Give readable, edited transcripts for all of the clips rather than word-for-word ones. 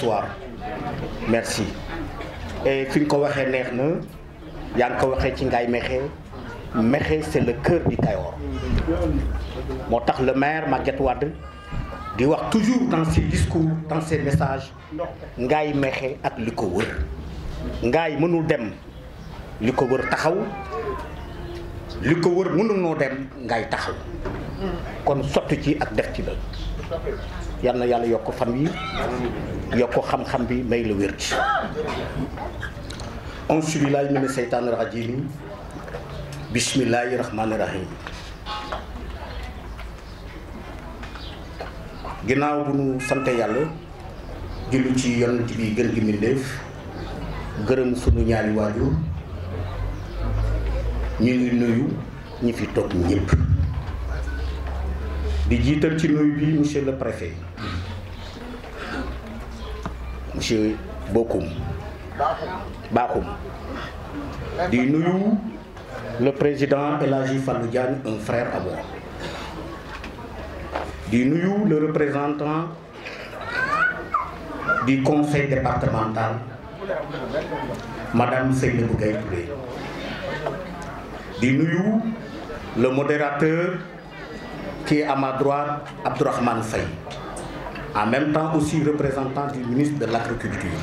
bonsoir merci et fi nga ko waxee neex na yaa ngi ko waxee ci Ngaye Mékhé c'est le cœur du Kayor moo tax le maire Maguette Wade di wax toujours dans ses discours dans ses messages Ngaye Mékhé ak li ko wër Ngaye mënul dem li ko wër taxaw li ko wër mënul noo dem Ngaye taxaw kon sotti ci ak def ci la yal na yàlla yokk fan yi yokk xam-xam bi may la wér ci auzu billaahi mina seytaani rajiim bismillaahi rahmaani rahiim ginnaaw bu nu sante yàlla julli ci yonent bi gën gi mbindéef gërëm sunu ñaari waajur ñu ngi nuyu ñi fi toog ñëpp di jiital ci nuyu bi monsieur le préfet monsieur Bokoum di nuyu le président El Hadji Fallou Diagne un frère à moi di nuyu le représentant du conseil départemental madame Seynabou Gaye Touré di nuyu le modérateur qui est à ma droite Abdourahmane Faye en même temps aussi représentant du ministre de l'agriculture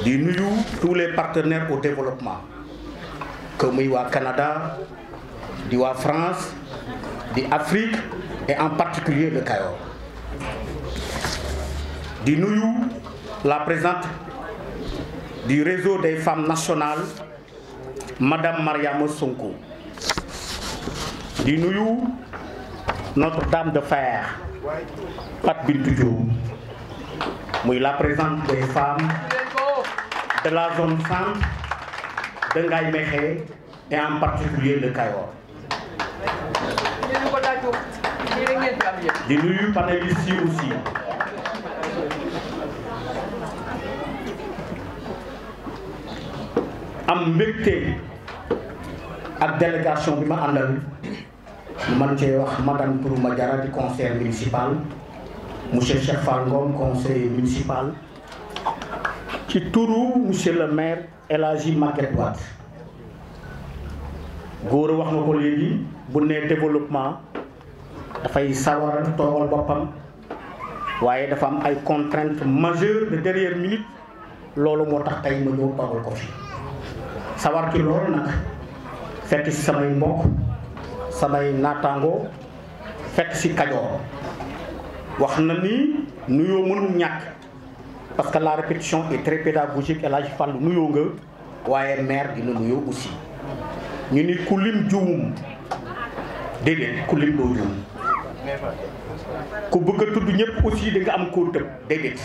di nuyu tous les partenaires au développement que muy waa Canada di waa France di Afrique et en particulier le Kayor di nuyu la présidente du réseau des femmes nationales madame Mariama Sonko di nuyu notre dame de fer Fat Bintou Diop muy la présidente des femmes de la zone centre de Ngaye Mékhé et en particulier le Kayor di nuyu panélistes yi aussi am mbégte ak délégation bi ma àndal man cee wax madame Tourouma Diarra di conseiller municipal monsieur Cheikh Fall Ngom conseiller municipal ci turu monsieur le maire El Hadji Maguette Wade góor a wax nga ko léegi bu nee développement dafay sawar toogal boppam waaye dafa am ay contraintes majeures de dernière minute loolu moo tax tey ma ñëw toogal ko fi sawar ci loolu nag fekk ci samay mbokk samay naataango fekk ci Kajoor wax na ni nuyoo mënul ñàkk parce que la répétition est très pédagogique El Hadji Fall nuyoo nga waaye maire dina nuyoo aussi ñu ni ku lim juum déedéet ku lim doo juum ku bëgg a tudd ñëpp aussi di nga am koo tëb déedéet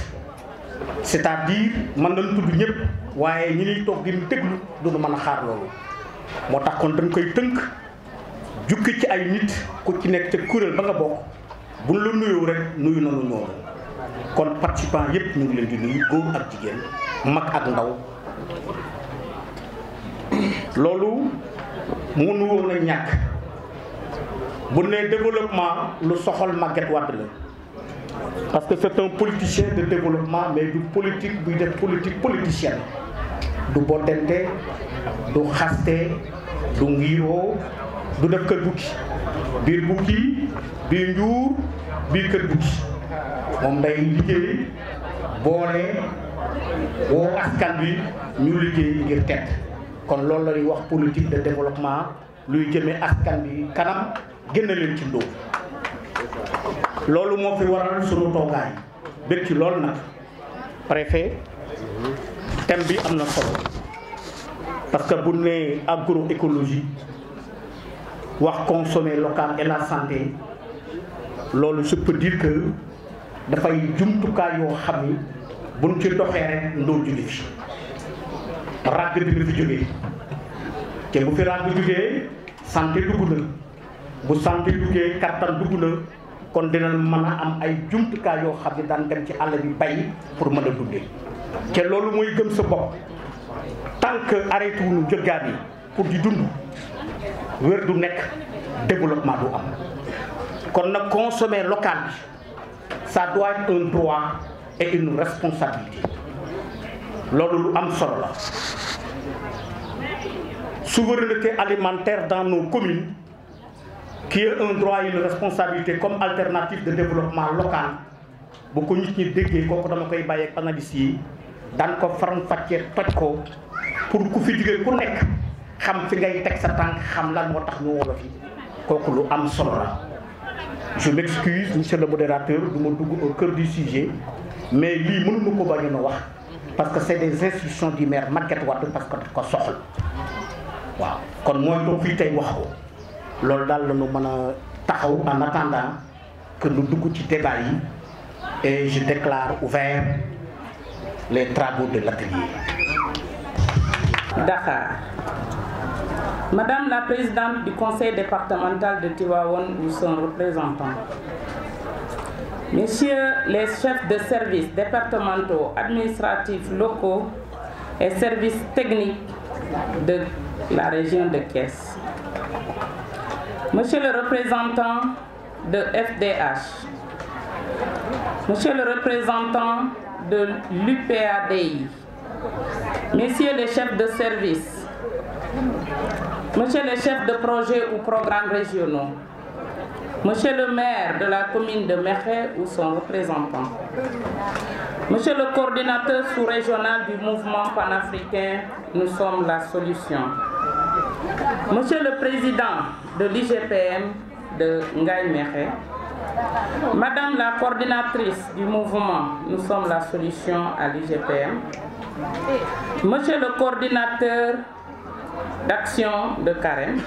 c'est-à-dire mën nañ tudd ñëpp waaye ñi ñuy toog di déglu duñu mën a xaar loolu moo tax kon dañ koy tënk jukki ci ay nit ku ci nekk ca kuréel ba nga bokk buñ la nuyoo rek nuyu nañu noonu kon participants yëpp ñu ngi leen di nuyu góor ak jigéen mag ak ndaw loolu mënu woon a ñàkk bu nee développement lu soxal Maguette Wade la parce que c'est un politicien de développement mais du politique buy def politique politicienne du bottente du xaste du ngiroo du def kër bukki biir njuur biir kër bukki moom day liggéey boole woo askan bi ñu liggéey ngir tedd kon loolu la ñuy wax politique de développement luy jëmee askan bi kanam génn leen ci ndóol loolu moo fi waral sunu toogaay bëgg ci loolu nag préfet thème bi am na solo parce que bu nee agroécologie wax consommer local et la santé loolu je peux dire que dafay jumtukaay yoo xam ni buñ ci doxee rek ndóol jóge fi ràgg dina fi jógee te bu fi ràgg jógee santé dugg na bu santé duggee kattan dugg na kon dina mën a am ay jumtukaay yoo xam ne daan dem ci àll bi bay pour mën a dundee te loolu mooy gëm sa bopp tant que arrêté wuñu njëggaan yi pour di dund wér du nekk développement du am kon nag consommer local bi ça doit être un droit et une responsabilité. Loolu lu am solo la. Souveraineté alimentaire dans nos communes, qui est un droit et une responsabilité comme alternative de développement local. Bu ko nit ñi déggee kooku dama koy bàyyi ak analyse yi daan ko faram-fàccee toj ko pour ku fi jógee ku nekk xam fi ngay teg sa tànk xam lan moo tax ñu wolo fi kooku lu am solo la. Je m'excuse monsieur le modérateur du ma dugg au cœur du sujet mais lii mënuma ko bañoon a wax parce que c'est des instructions du maire Maguette Wade parce que daf ko soxla waaw kon mooy toog fii tey wax ko loolu daal la ñu mën a taxaw en attendant que ñu dugg ci débat yi. Et je déclare ouvert les travaux de l'atelier. Dakar. Madame la présidente du conseil départemental de Tivaouane ou son représentant, Messieurs les chefs de services départementaux, administratifs, locaux et services techniques de la région de Thiès, Monsieur le représentant de FDH, Monsieur le représentant de l'UPADI, Messieurs les chefs de service, Monsieur les chefs de projet ou programmes régionaux, Monsieur le maire de la commune de Mékhé ou son représentant, Monsieur le coordinateur sous-régional du mouvement panafricain, nous sommes la solution, Monsieur le président de l'IGPM de Ngaye Mékhé, Madame la coordinatrice du mouvement, nous sommes la solution à l'IGPM. Monsieur le coordinateur d'action de Carême,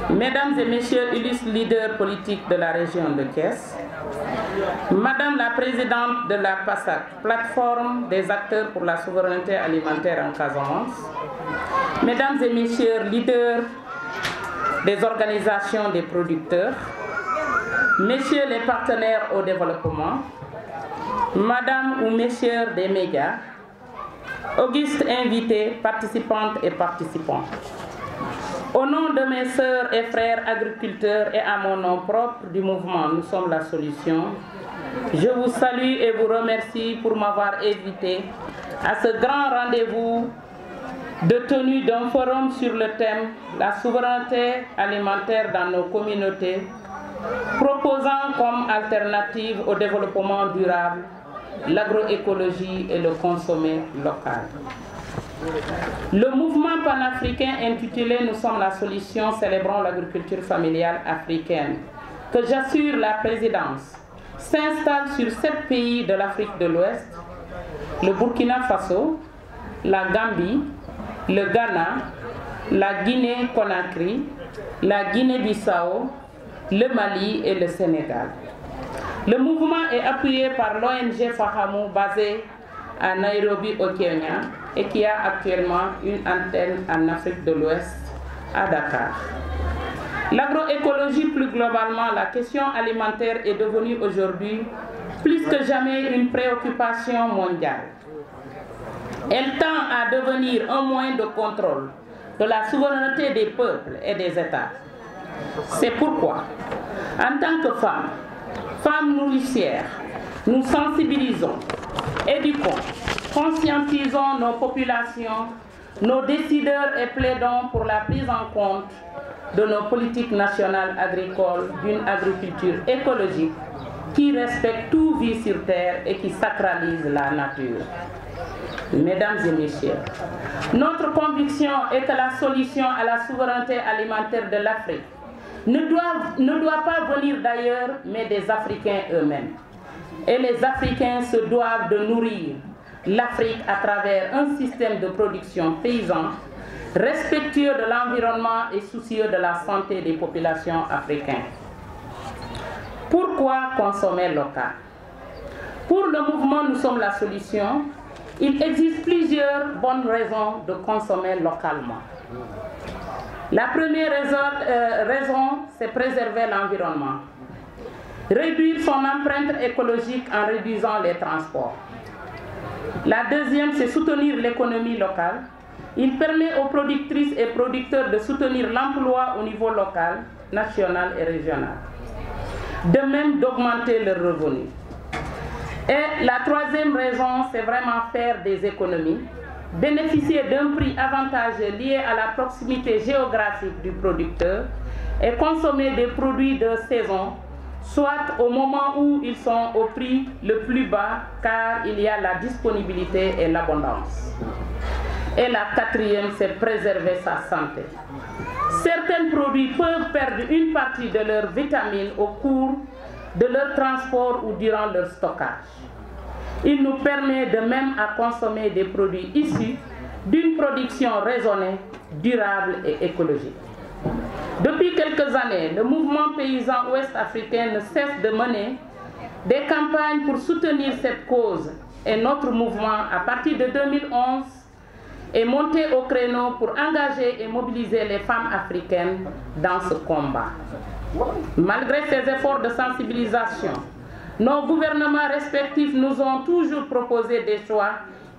Mesdames et Messieurs illustres leaders politiques de la région de Thiès, Madame la présidente de la PASAC, plateforme des acteurs pour la souveraineté alimentaire en Casamance, Mesdames et Messieurs leaders des organisations des producteurs, Messieurs les partenaires au développement, Madame ou Messieurs des médias, augustes invités, participantes et participants. Au nom de mes sœurs et frères agriculteurs et à mon nom propre du mouvement Nous sommes la solution, je vous salue et vous remercie pour m'avoir invité à ce grand rendez-vous de tenue d'un forum sur le thème « La souveraineté alimentaire dans nos communautés » proposant comme alternative au développement durable l'agroécologie et le consommé local. Le mouvement panafricain intitulé Nous sommes la solution, célébrons l'agriculture familiale africaine, que j'assure la présidence, s'installe sur 7 pays de l'Afrique de l'Ouest, le Burkina Faso, la Gambie, le Ghana, la Guinée-Conakry, la Guinée-Bissau, le Mali et le Sénégal. Le mouvement est appuyé par l'ONG Fahamou basée à Nairobi au Kenya et qui a actuellement une antenne en Afrique de l'Ouest à Dakar. L'agroécologie, plus globalement, la question alimentaire est devenue aujourd'hui plus que jamais une préoccupation mondiale. Elle tend à devenir un moyen de contrôle de la souveraineté des peuples et des États. C'est pourquoi, en tant que femmes nourricières, nous sensibilisons, éduquons, conscientisons nos populations, nos décideurs et plaidons pour la prise en compte de nos politiques nationales agricoles d'une agriculture écologique qui respecte toute vie sur terre et qui sacralise la nature. Mesdames et messieurs, notre conviction est que la solution à la souveraineté alimentaire de l'Afrique ne doit pas venir d'ailleurs, mais des Africains eux-mêmes. Et les Africains se doivent de nourrir l'Afrique à travers un système de production paysan, respectueux de l'environnement et soucieux de la santé des populations africaines. Pourquoi consommer local? Pour le mouvement Nous sommes la solution, il existe plusieurs bonnes raisons de consommer localement. La première raison, c'est préserver l'environnement. Réduire son empreinte écologique en réduisant les transports. La deuxième, c'est soutenir l'économie locale. Il permet aux productrices et producteurs de soutenir l'emploi au niveau local, national et régional. De même, d'augmenter leurs revenus. Et la troisième raison, c'est vraiment faire des économies, bénéficier d'un prix avantageux lié à la proximité géographique du producteur et consommer des produits de saison, soit au moment où ils sont au prix le plus bas, car il y a la disponibilité et l'abondance. Et la quatrième, c'est préserver sa santé. Certains produits peuvent perdre une partie de leurs vitamines au cours de leur transport ou durant leur stockage. Il nous permet de même à consommer des produits issus d'une production raisonnée, durable et écologique. Depuis quelques années, le mouvement paysan ouest-africain ne cesse de mener des campagnes pour soutenir cette cause et notre mouvement, à partir de 2011, est monté au créneau pour engager et mobiliser les femmes africaines dans ce combat. Malgré ces efforts de sensibilisation, nos gouvernements respectifs nous ont toujours proposé des choix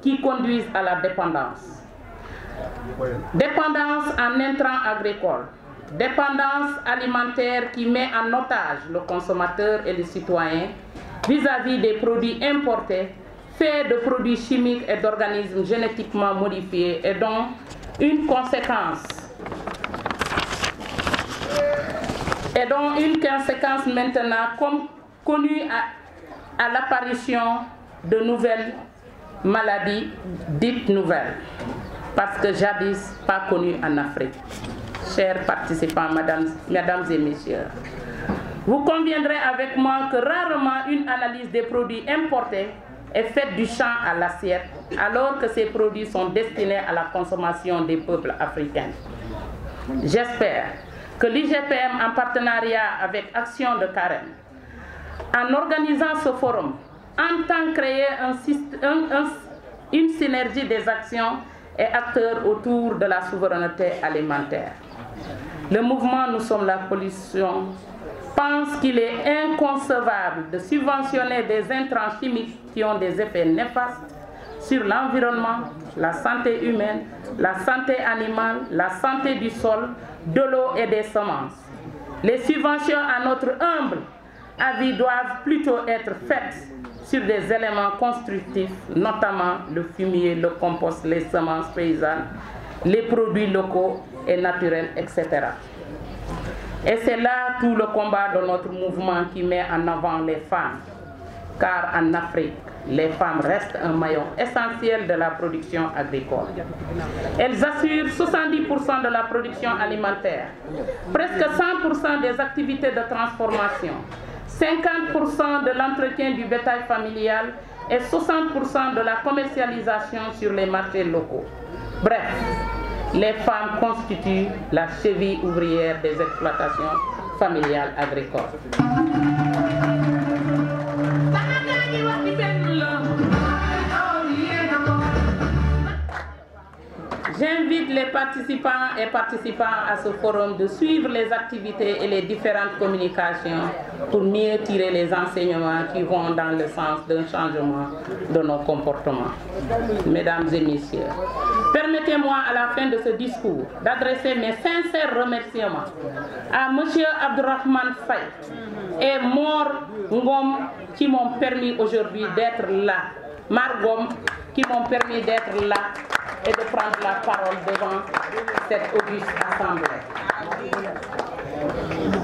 qui conduisent à la dépendance. Dépendance en intrants agricoles, dépendance alimentaire qui met en otage le consommateur et le citoyen vis-à-vis des produits importés, faits de produits chimiques et d'organismes génétiquement modifiés et dont une conséquence maintenant connue à l'apparition de nouvelles maladies dites nouvelles, parce que jadis pas connues en Afrique. Chers participants, mesdames et messieurs, vous conviendrez avec moi que rarement une analyse des produits importés est faite du champ à l'assiette, alors que ces produits sont destinés à la consommation des peuples africains. J'espère que l'IGPM, en partenariat avec Action de Carême, en organisant ce forum, entend créer une synergie des actions et acteurs autour de la souveraineté alimentaire. Le mouvement Nous sommes la pollution pense qu'il est inconcevable de subventionner des intrants chimiques qui ont des effets néfastes sur l'environnement, la santé humaine, la santé animale, la santé du sol, de l'eau et des semences. Les subventions, à notre humble avis, doivent plutôt être faites sur des éléments constructifs, notamment le fumier, le compost, les semences paysannes, les produits locaux et naturels, etc. Et c'est là tout le combat de notre mouvement qui met en avant les femmes, car en Afrique, les femmes restent un maillon essentiel de la production agricole. Elles assurent 70% de la production alimentaire, presque 100% des activités de transformation, 50% de l'entretien du bétail familial et 60% de la commercialisation sur les marchés locaux. Bref, les femmes constituent la cheville ouvrière des exploitations familiales agricoles. J'invite les participants et participants à ce forum de suivre les activités et les différentes communications pour mieux tirer les enseignements qui vont dans le sens d'un changement de nos comportements. Mesdames et messieurs, permettez-moi à la fin de ce discours d'adresser mes sincères remerciements à M. Abdourahmane Faye et Mor Ngom qui m'ont permis aujourd'hui d'être là, Margom qui m'ont permis d'être là et de prendre la parole devant cette auguste assemblée.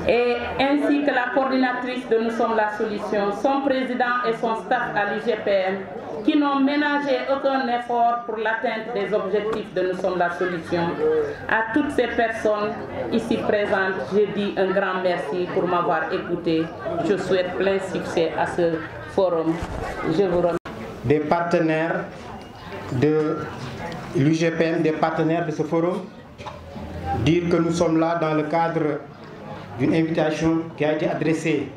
Et ainsi que la coordinatrice de Nous sommes la solution, son président et son staff à l'IGPM, qui n'ont ménagé aucun effort pour l'atteinte des objectifs de Nous sommes la solution. À toutes ces personnes ici présentes, je dis un grand merci pour m'avoir écouté. Je souhaite plein succès à ce forum. Je vous remercie. Des partenaires de l'UGPM, des partenaires de ce forum, dire que nous sommes là dans le cadre d'une invitation qui a été adressée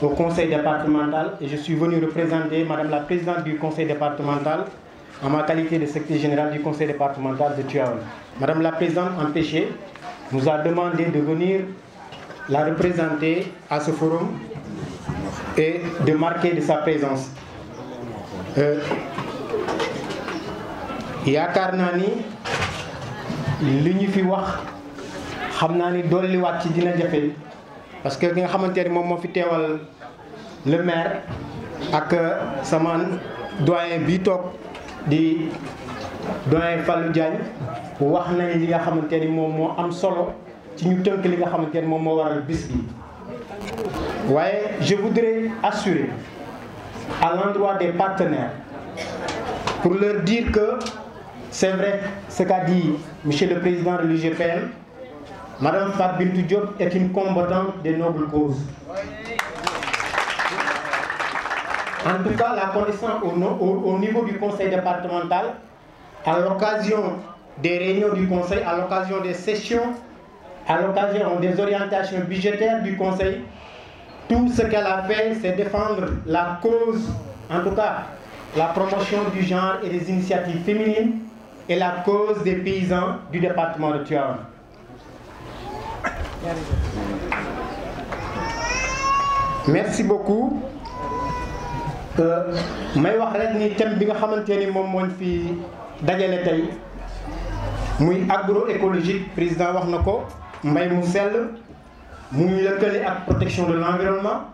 au conseil départemental et je suis venu représenter Madame la présidente du conseil départemental en ma qualité de secrétaire général du conseil départemental de Tivaouane. Madame la présidente empêchée nous a demandé de venir la représenter à ce forum et de marquer de sa présence. yaakaar naa ni li ñu fi wax xam naa ni dolliwaat ci dina jafe parce que ki nga xamante ne moom moo fi teewal le maire ak sama doyen bi toog di doyen Fallou Diagne wax nañ li nga xamante ni moom moo am solo ci ñu tënk li nga xamante ni moom moo waral bis bi. waaye je voudrais assurer à l'endroit des partenaires pour leur dire que c'est vrai ce qu'a dit monsieur le président de l'UGPM, Madame Fatou Bintou Diop est une combattante des nobles causes. En tout cas, la connaissance au niveau du conseil départemental, à l'occasion des réunions du conseil, à l'occasion des sessions, à l'occasion des orientations budgétaires du conseil, tout ce qu'elle a fait, c'est défendre la cause, en tout cas la promotion du genre et des initiatives féminines et la cause des paysans du département de Tivaouane. Merci beaucoup. may wax rek ni thème bi nga xamante ni moom mooñ fi dajale tey muy agroécologique, président wax na ko, mbay mu sell mu ñu lëkkale ak protection de l'environnement,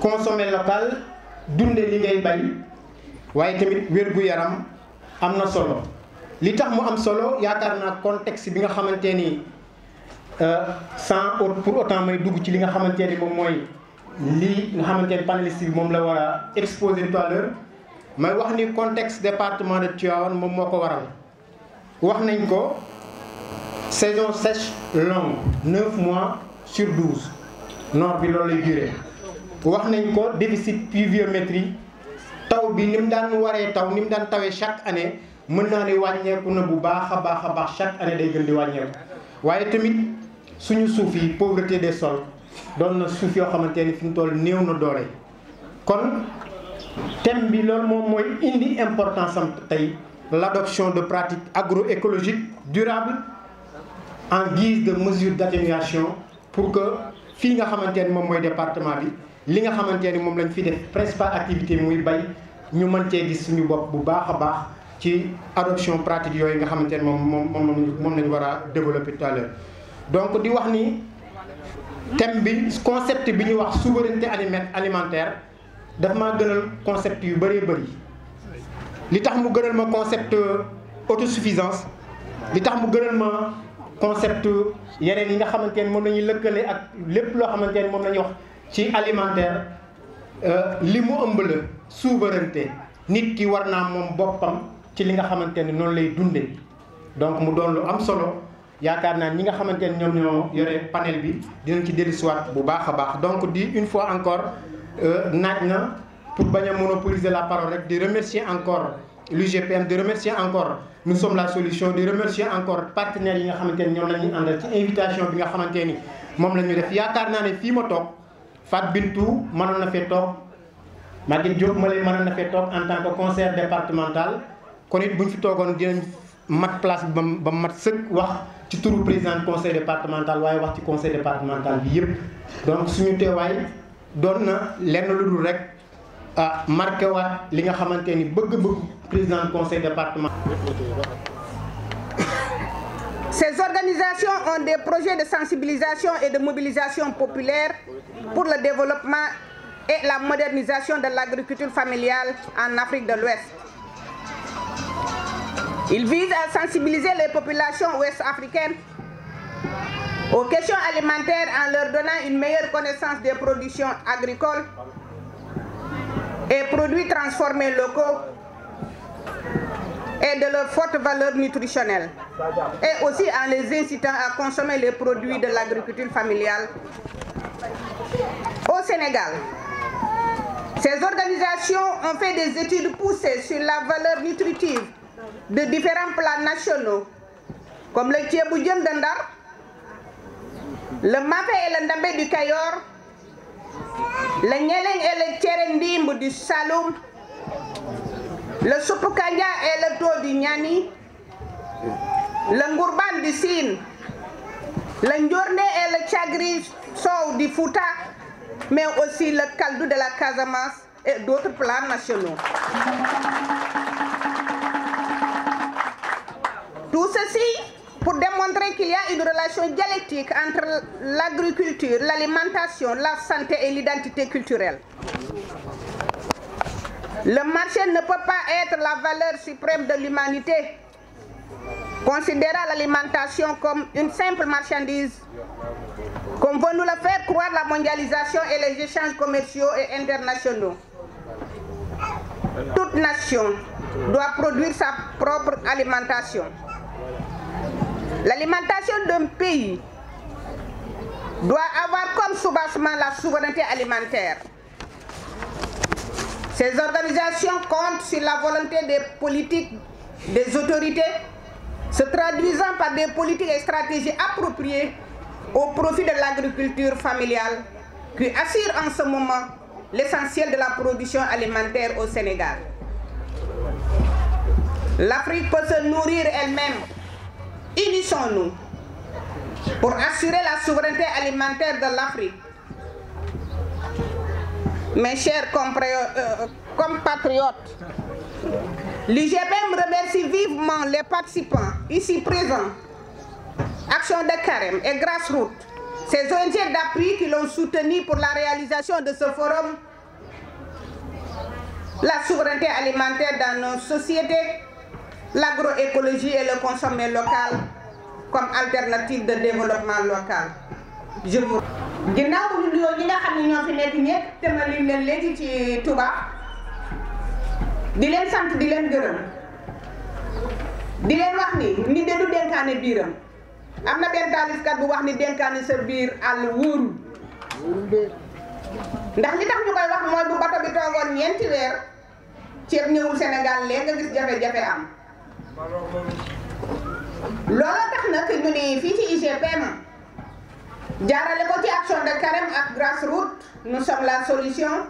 consommer local, dunde li ngay bay, waaye tamit wér-gu-yaram am na solo. li tax mu am solo yaakaar naa contexte bi nga xamante ni sans pour autant may dugg ci li nga xamante ni moom mooy lii nga xamante ni panéliste bi moom la war a exposer tout à l'heure, may wax ni contexte département de Tivaouane moom moo ko waral. wax nañ ko saison sèche longue 9 mois sur 12 nord bi loolu lay duré. wax nañ ko déficit pluviométrie, taw bi ni mu daan waree taw ni mu daan tawee chaque année mën naa ni wàññeeku na bu baax a baax chaque année day gën di wàññeeku. waaye tamit suñu suuf yi pauvreté des sols doon na suuf yoo xamante ni fi mu toll néew na doole. kon thème bi loolu moom mooy indi importance am tey, l'adoption de pratiques agroécologiques durables en guise de mesure d'atténuation pour que fii nga xamante ni moom mooy département bi li nga xamante ni moom lañ fi def principale activité muy bay ñu mën cee gis suñu bopp bu baax a baax ci adoption pratique yooyu nga xamante ni moom lañu war a développer tout à l'heure. donc di wax ni thème bi concept bi ñuy wax souveraineté alimentaire daf maa gënal concept yu bëree bëri. li tax mu gënal ma concept autosuffisance, li tax mu gënal ma concept yeneen yi nga xamante ni moom la ñuy lëkkale ak lépp loo xamante ni moom la ñuy wax ci alimentaire, li mu ëmb la souveraineté. nit ki war naa moom boppam ci li nga xamante ni noonu lay dundee. donc mu doon lu am solo, yaakaar naa ñi nga xamante ni ñoom ñoo yore panel bi dinañ ci dellusiwaat bu baax a baax. donc di une fois encore naaj na pour bañ a monopoliser la parole rek di remercier encore l'UGPM, de remercier encore Nous Sommes la Solution, de remercier encore partenaires yi nga xamante ni ñoom la ñuy àndal ci invitation bi nga xamante ni moom la ñu def. yaakaar naa ne fii ma toog Fatou Bintou mënoon na fee toog, Maguette Diop ma lay mënoon na fee toog en tant que conseiller départemental. kon it bu ñu fi toogoon dinañ mat place bi ba mat sëkk wax ci turu président conseil départemental waaye wax ci conseil départemental bi yëpp. donc suñu teewaay doon na lenn lu dul rek marqué waat li nga xamante ni bëgg-bëgg président conseil départemental. Ces organisations ont des projets de sensibilisation et de mobilisation populaire pour le développement et la modernisation de l'agriculture familiale en Afrique de l'Ouest. Ils visent à sensibiliser les populations ouest-africaines aux questions alimentaires en leur donnant une meilleure connaissance des productions agricoles et produits transformés locaux et de leur forte valeur nutritionnelle, et aussi en les incitant à consommer les produits de l'agriculture familiale. Au Sénégal, ces organisations ont fait des études poussées sur la valeur nutritive de différents plats nationaux, comme le ceebu jën de Ndar, le mafé et le ndambe du Kayor, le ñeleng et le cere ndimb du Saloum, le soupe kanja et le taux du Niani, le ngourban du Sine, le njorné et le tchagri sow du Fouta, mais aussi le kaldu de la Casamance et d'autres plats nationaux. Tout ceci pour démontrer qu'il y a une relation dialectique entre l'agriculture, l'alimentation, la santé et l'identité culturelle. Le marché ne peut pas être la valeur suprême de l'humanité. Considérant l'alimentation comme une simple marchandise, comme veut nous le faire croire la mondialisation et les échanges commerciaux et internationaux. Toute nation doit produire sa propre alimentation. L'alimentation d'un pays doit avoir comme soubassement la souveraineté alimentaire. Ces organisations comptent sur la volonté des politiques, des autorités, se traduisant par des politiques et stratégies appropriées au profit de l'agriculture familiale qui assure en ce moment l'essentiel de la production alimentaire au Sénégal. L'Afrique peut se nourrir elle-même. Unissons-nous pour assurer la souveraineté alimentaire de l'Afrique. Mes chers compatriotes, l'UGPM remercie vivement les participants ici présents, Action de Carême et Grassroots, ces ONG d'appui qui l'ont soutenu pour la réalisation de ce forum, la souveraineté alimentaire dans nos sociétés, l'agroécologie et le consommé local comme alternative de développement local. Je vous ginnaaw bu ñu nuyoo ñi nga xam ne ñoo fi nekk ñëpp te ma lim leen léegi ci Touba di leen sant di leen gërëm di leen wax ni nit de du dénkaane biiram am na benn taalifkat bu wax ni dénkaane sa biir àll wóorul ndax li tax ñu koy wax mooy bu bato bi toogoon ñeenti weer ceeb ñëwul Sénégal léegi nga gis jafe-jafe am loolu tax nag ñu ni fii ci UGPM jaarale ko ci Action de Carême ak Grassroots nous sommes la solution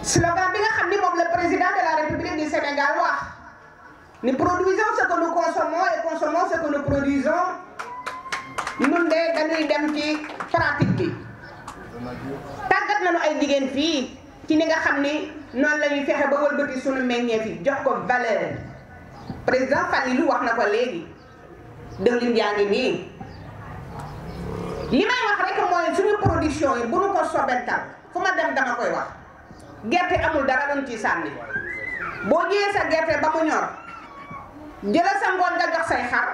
slogan bi nga xam ni moom le président de la République du Sénégal wax ni produisons ce que nous consommons et consommons ce que nous produisons ñun de dañuy dem ci pratique bi tàggat nañu ay jigéen fii ci ni nga xam ni noonu la ñuy fexe ba wëlbati sunu meññeef yi jox ko valeur président Fallilou wax na ko léegi dëwlin yaa ngi nii li may wax rek mooy suñu production yi bu nu ko sobental fu ma dem dama koy wax gerte amul dara doon ci sànni boo jiyee sa gerte ba mu ñor jëlal sa ngoon nga jox say xar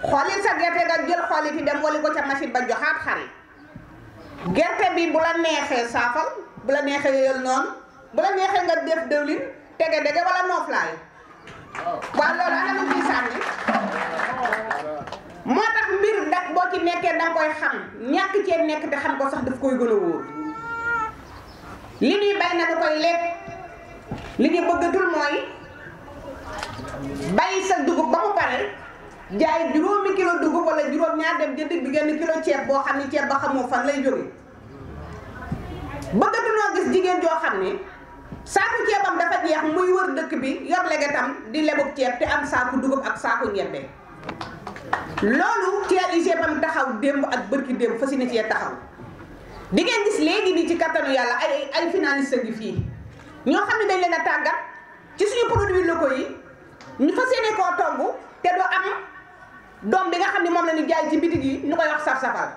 xoolit sa gerte nga jël xoolit yi dem wali ko ca machine ba joxaat xar yi gerte bi bu la neexee saafal bu la neexee yël noonu bu la neexee nga def dëwlin tege dege wala nooflaay waaw loolu ana lu ciy sànni moo tax mbir nag boo ci nekkee danga koy xam ñàkk cee nekk te xam ko sax daf koy gën a wóor li ñuy bay na koy lekk li ñu bëggatul mooy bay sa dugub ba mu pare jaay juróomi kilo dugub wala juróom-ñaar dem jënd bi genn kilo ceeb boo xam ne ceeb ba xamoo fan lay jóge bëggatunoo gis jigéen joo xam ne saaku ceebam dafa jeex muy wër dëkk bi yor legetam di lebub ceeb te am saaku dugub ak saaku ñebbe loolu ci UGPM taxaw démb ak bërki démb fas yéene cee taxaw di ngeen gis léegi nii ci kattanu yàlla ay finaliste ngi fii ñoo xam ne dañ leen a tàggat ci suñu produits locaux yi ñu fas yéene koo togg te doo am doom bi nga xam ne moom la ñu jaay ci bitig yi ñu koy wax saf-safal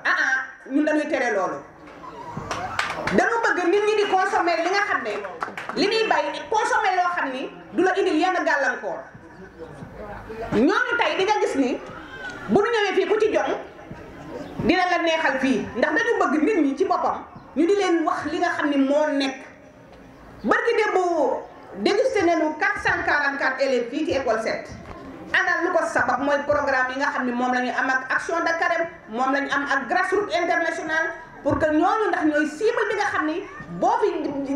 ñun dañuy tere loolu dañu bëgg nit ñi di consommer li nga xam ne li ñuy bay consommer loo xam ni du la indil yenn gàllankoor ñooñu tey di nga gis ni bu ñu ñëwee fii ku ci jom dina la neexal fii ndax dañu bëgg nit ñi ci boppam ñu di leen wax li nga xam ni moo nekk barki démb dégusté nañu 444 élèves fii ci école 7 ana lu ko sabab mooy programme yi nga xam ni moom la ñu am ak Action de Carême moom la ñu am ak Grassroots international pour que ñooñu ndax ñooy cible bi nga xam ni boo fi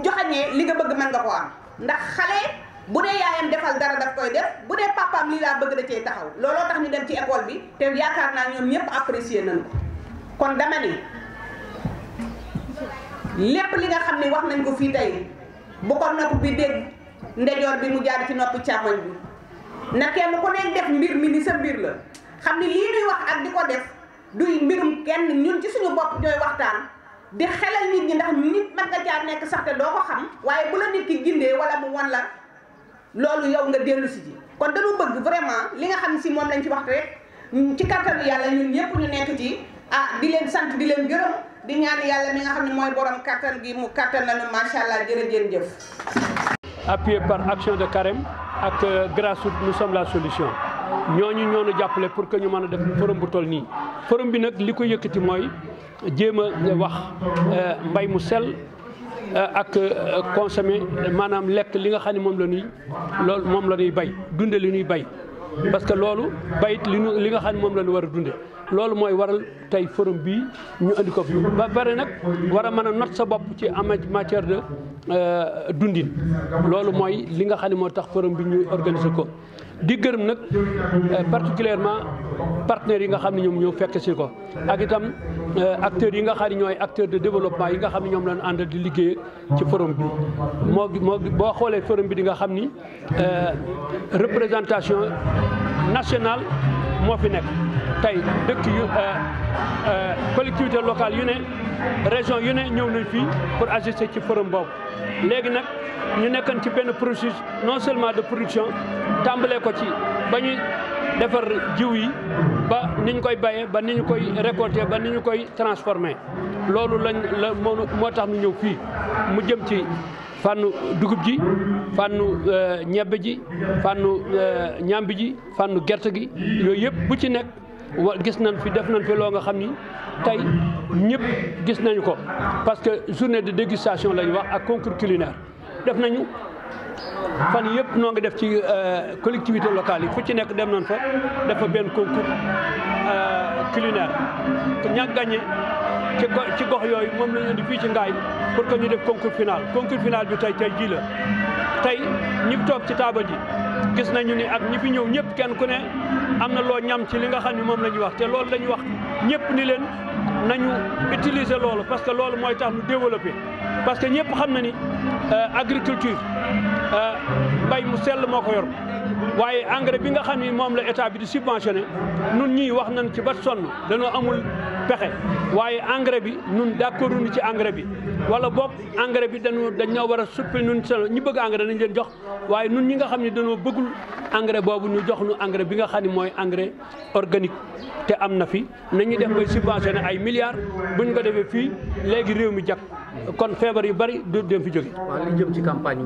joxañee li nga bëgg mën nga ko am ndax xale bu dee yaayam defal dara daf koy def bu dee papaam lii laa bëgg da cee taxaw looloo tax ñu dem ci école bi te yaakaar naa ñoom ñëpp apprécier nañu ko kon dama ni lépp li nga xam ni wax nañ ko fii tey bu ko nopp bi dégg ndejoor bi mu jaar ci noppi càmmoñ bi na kenn ku nekk def mbir mi ni sa mbir la xam ni lii ñuy wax ak di ko def duy mbirum kenn ñun ci suñu bopp ñooy waxtaan di xelal nit ñi ndax nit mën nga caa nekk sax te doo ko xam waaye bu la nit ki gindee wala mu wan la loolu yow nga dellu si ji kon dañu bëgg vraiment li nga xam si moom lañ ci wax rek ci kattanu yàlla ñun ñëpp ñu nekk ci di leen sant di leen gërëm di ñaan yàlla mi nga xam ne mooy borom kattan gi mu kattan nañu macha allah jërëjëf. Appuyé par Action de Carême ak Grassroots nous sommes la solution ñooñu ñoo ñu jàppale pour que ñu mën a def forum bu toll nii. forum bi nag li ko yëkkati mooy jéem a wax mbay mu sell ak consommer maanaam lekk li nga xam ne moom la ñuy loolu moom la ñuy bay dunde li ñuy bay parce que loolu bayit li nga xam ne moom la ñu war a dunde loolu mooy waral tey forum bii ñu andi ko fi ba pare nag war a mën a not sa bopp ci en matière de dundin loolu mooy li nga xam ne moo tax forum bi ñu organiser ko di gërëm nag particulièrement partenaires yi nga xam ne ñoom ñoo fekk si ko ak itam acteurs yi nga xam ne ñooy acteurs de développement yi nga xam ne ñoom lañ àndal di liggéey ci forum bi moo boo xoolee forum bi di nga xam ni représentation nationale moo fi nekk tey dëkk yu collectivité locale yu ne région yu ne ñëw nañ fii pour assister ci forum boobu léegi nag ñu nekkoon ci benn processus non seulement de production tàmbalee ko ci ba ñuy defar jiw yi ba ni ñu koy bayee ba ni ñu koy récolter ba ni ñu koy transformer loolu la moo tax ñu ñëw fii mu jëm ci fànnu dugub ji fànnu ñebbe ji fànnu ñambi ji fànnu gerte gi yooyu yëpp bu ci nekk gis nañ fi def nañ fi loo nga xam ni tey ñëpp gis nañu ko parce que journée de dégustation la ñu wax ak concours culinaire def nañu fan yëpp noo ngi def ci collectivité locale yi fu ci nekk dem nañ fa def fa benn concours culinaire ña gagné ci gox yooyu moom lañu indi fii ci Ngaye pour que ñu def concours final bi tey jii la tey ñi toog ci taabal ji gis nañu ni ak ñi fi ñëw ñëpp kenn ku ne am na loo ñam ci li nga xam ne moom la ñuy wax te loolu la ñuy wax ñëpp ni leen nañu utiliser loolu parce que loolu mooy tax ñu développer parce que ñëpp xam na ni agriculture mbay mu sell moo ko yor waaye engrais bi nga xam ni moom la état bi di subventionné nun ñii wax nañ ci ba sonn dañoo amul pexe waaye engrais bi nun d'accord ñu ci engrais bi wala boog engrais bi dañoo war a suppli nun ñi bëgg engrais nañ leen jox waaye nun ñi nga xam ne dañoo bëggul engrais boobu ñu jox nu engrais bi nga xam ne mooy engrais organique te am na fi nañu def bay subventionné ay milliards bu ñu ko defee fii léegi réew mi jag kon feebar yu bari du dem fi jóge. waaw li jëm ci campagne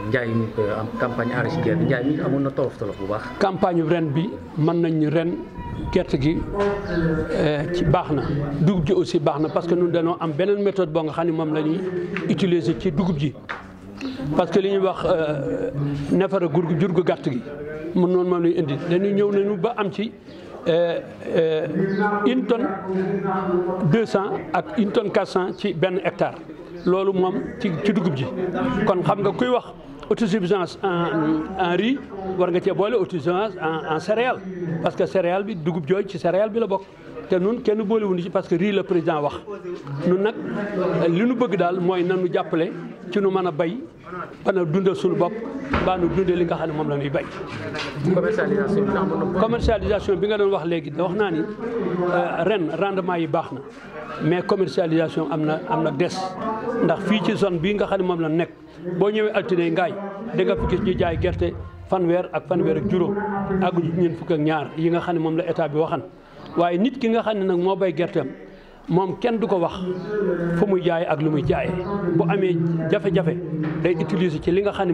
njaay mi am campagne arachidière njaay mi amoon na tolof bu baax. campagne ren bi mën nañu ren gerte gi ci baax na dugub ji aussi baax na parce que ñun dañoo am beneen méthode boo nga xam ne moom la ñuy utiliser ci dugub ji parce que li ñuy wax nefara jur gu gàtt gi mun noonu moom lañu indi dañuy ñëw nañu ba am ci une tonne 200 ak une tonne 400 ci benn hectare loolu moom ci dugub ji kon xam nga kuy wax autosuffisance en riz war nga cee boole autosuffisance en céréales parce que céréale bi dugub jooju ci céréale bi la bokk te nun kenn boolewuñu ci parce que riz la président wax nun nag li nu bëgg daal mooy nanu jàppale ci nu mën a bay mën a dundal suñu bopp mbaa nu dundal li nga xam ne moom la ñuy bay. commercialisation bi nga doon wax léegi wax naa ni ren rendement yi baax na mais commercialisation am na des ndax fii ci zone bii nga xam ne moom la nekk boo ñëwee altine Ngaye da nga fi gis ñu jaay gerte fanweer ak juróom ak ñeent fukk ak ñaar yi nga xam ne moom la état bi waxan waaye nit ki nga xam ne nag moo bay gerteem moom kenn du ko wax fu muy jaay ak lu muy jaayee bu amee jafe-jafe day utiliser ci li nga xam ne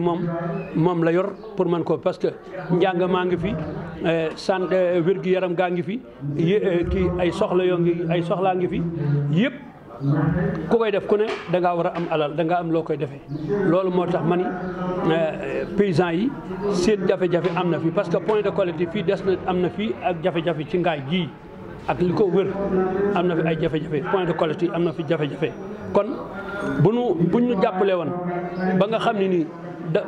moom la yor pour mën ko parce que njàng maa ngi fi santé wér-gu-yaram gaa ngi fi kii ay soxlaa ngi fi yëpp ku koy def ku ne da ngaa war a am alal da ngaa am loo koy defee loolu moo tax ma ni paysans yi seen jafe-jafe am na fi parce que point de collecte fii des na am na fii ak jafe-jafe ci Ngaye gii ak li ko wër am na fi ay jafe-jafe point de collecte am na fi jafe-jafe kon bu ñu jàppale woon ba nga xam ne nii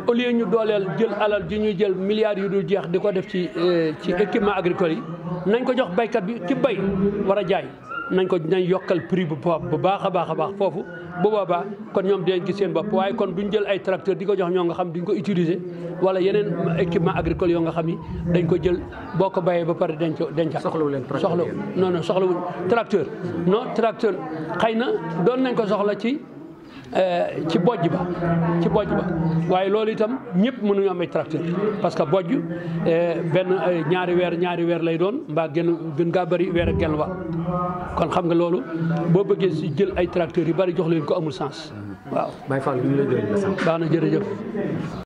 au lieu ñu dooleel jël alal ji ñuy jël milliards yu dul jeex di ko def ci équipement agricole yi nañ ko jox baykat bi ci bay war a jaay nañ yokkal prix bu baax a baax foofu bu boobaa kon ñoom dinañ gis seen bopp waaye kon duñ jël ay tracteur di ko jox ñoo nga xam duñ ko utiliser wala yeneen équipement agricole yoo nga xam ni dañ ko jël boo ko bayee ba pare denca soxlawuñ tracteur non tracteur xëy na doon nañ ko soxla ci ci bojj ba waaye loolu itam ñëpp mënuñu am ay tracteur parce que bojj benn ñaari weer lay doon mbaa gën ngaa bëri weer ak genn wa kon xam nga loolu boo bëggee si jël ay tracteurs yu bëri jox leen ko amul sens waaw. Baye Fall ñu lay gërëm la sant. baax na jërëjëf.